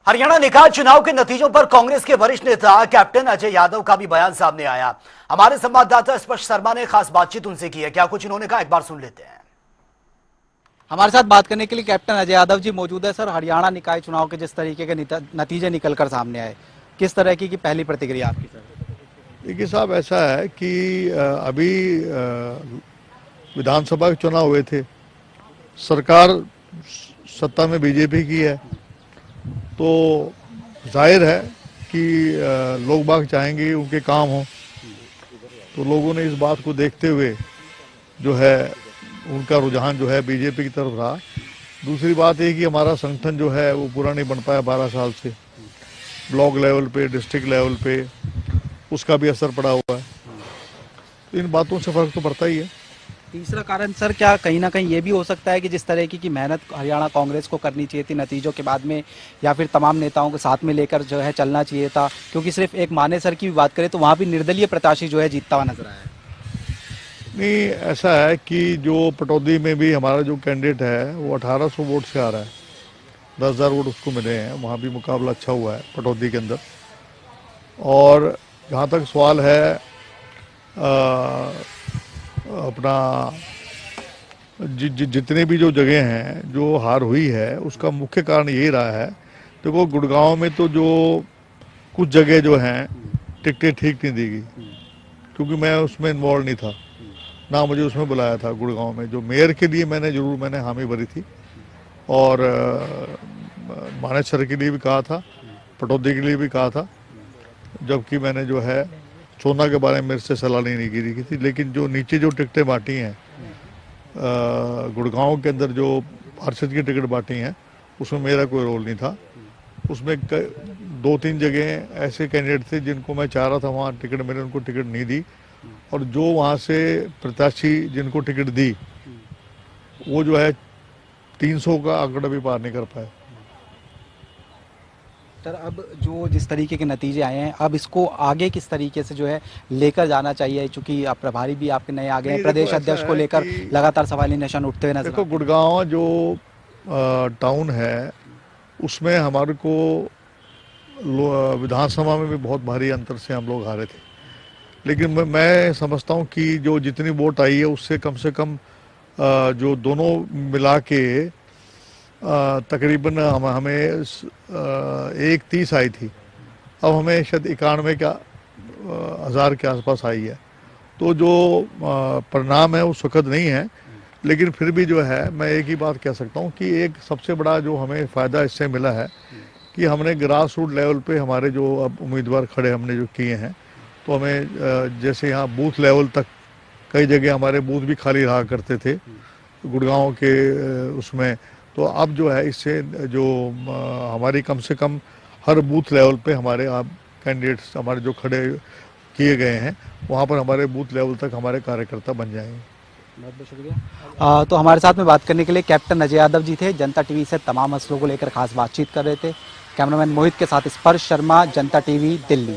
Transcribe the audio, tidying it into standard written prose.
हरियाणा निकाय चुनाव के नतीजों पर कांग्रेस के वरिष्ठ नेता कैप्टन अजय यादव का भी बयान सामने आया। हमारे संवाददाता स्पर्श शर्मा ने खास बातचीत उनसे की है। क्या कुछ उन्होंने कहा, एक बार सुन लेते हैं। हमारे साथ बात करने के लिए कैप्टन अजय यादव जी मौजूद है। सर, हरियाणा निकाय चुनाव के जिस तरीके के नतीजे निकलकर सामने आए, किस तरह की पहली प्रतिक्रिया आपकी? सर देखिए साहब, ऐसा है कि अभी विधानसभा के चुनाव हुए थे, सरकार सत्ता में बीजेपी की है, तो जाहिर है कि लोग बाग चाहेंगे उनके काम हो, तो लोगों ने इस बात को देखते हुए जो है उनका रुझान जो है बीजेपी की तरफ रहा। दूसरी बात ये कि हमारा संगठन जो है वो पूरा नहीं बन पाया 12 साल से, ब्लॉक लेवल पे, डिस्ट्रिक्ट लेवल पे उसका भी असर पड़ा हुआ है। तो इन बातों से फर्क तो पड़ता ही है। तीसरा कारण सर, क्या कहीं ना कहीं ये भी हो सकता है कि जिस तरह की मेहनत हरियाणा कांग्रेस को करनी चाहिए थी नतीजों के बाद में, या फिर तमाम नेताओं को साथ में लेकर जो है चलना चाहिए था, क्योंकि सिर्फ एक माने सर की भी बात करें तो वहाँ भी निर्दलीय प्रत्याशी जो है जीतता हुआ नजर आया है। नहीं, ऐसा है कि जो पटौदी में भी हमारा जो कैंडिडेट है वो 1800 वोट से आ रहा है, 10,000 वोट उसको मिले हैं। वहाँ भी मुकाबला अच्छा हुआ है पटौदी के अंदर। और जहाँ तक सवाल है अपना जितने भी जो जगह हैं जो हार हुई है, उसका मुख्य कारण यही रहा है। देखो, गुड़गांव में तो जो कुछ जगह जो हैं टिकटें ठीक नहीं दी गई, क्योंकि मैं उसमें इन्वॉल्व नहीं था, ना मुझे उसमें बुलाया था। गुड़गांव में जो मेयर के लिए मैंने हामी भरी थी, और मानेसर के लिए भी कहा था, पटौदी के लिए भी कहा था, जबकि मैंने जो है सोना के बारे में मेरे से सलाह नहीं की थी। लेकिन जो नीचे जो टिकटें बांटी हैं गुड़गांव के अंदर, जो पार्षद की टिकट बांटी हैं, उसमें मेरा कोई रोल नहीं था। उसमें 2-3 जगह ऐसे कैंडिडेट थे जिनको मैं चाह रहा था वहाँ टिकट, मैंने उनको टिकट नहीं दी। और जो वहाँ से प्रत्याशी जिनको टिकट दी वो जो है 300 का आंकड़ा भी पार नहीं कर पाए। सर, अब जो जिस तरीके के नतीजे आए हैं, अब इसको आगे किस तरीके से जो है लेकर जाना चाहिए, चूंकि आप प्रभारी भी आपके नए आ गए हैं, प्रदेश अध्यक्ष को लेकर लगातार सवाली निशान उठते हुए नजर। देखो, गुड़गांव जो टाउन है उसमें हमारे को विधानसभा में भी बहुत भारी अंतर से हम लोग हारे थे। लेकिन मैं समझता हूँ कि जो जितनी वोट आई है उससे कम से कम जो दोनों मिला के तकरीबन हमें 130 आई थी, अब हमें शायद 91 का 1000 के आसपास आई है। तो जो परिणाम है वो सुखद नहीं है, लेकिन फिर भी जो है मैं एक ही बात कह सकता हूँ कि एक सबसे बड़ा जो हमें फ़ायदा इससे मिला है कि हमने ग्रास रूट लेवल पे हमारे जो अब उम्मीदवार खड़े हमने जो किए हैं, तो हमें जैसे यहाँ बूथ लेवल तक कई जगह हमारे बूथ भी खाली रहा करते थे गुड़गांव के उसमें, तो अब जो है इससे जो हमारी कम से कम हर बूथ लेवल पे हमारे आप कैंडिडेट्स हमारे जो खड़े किए गए हैं वहाँ पर हमारे बूथ लेवल तक हमारे कार्यकर्ता बन जाएंगे। बहुत बहुत शुक्रिया। तो हमारे साथ में बात करने के लिए कैप्टन अजय यादव जी थे। जनता टीवी से तमाम मसलों को लेकर खास बातचीत कर रहे थे। कैमरामैन मोहित के साथ स्पर्श शर्मा, जनता टीवी, दिल्ली।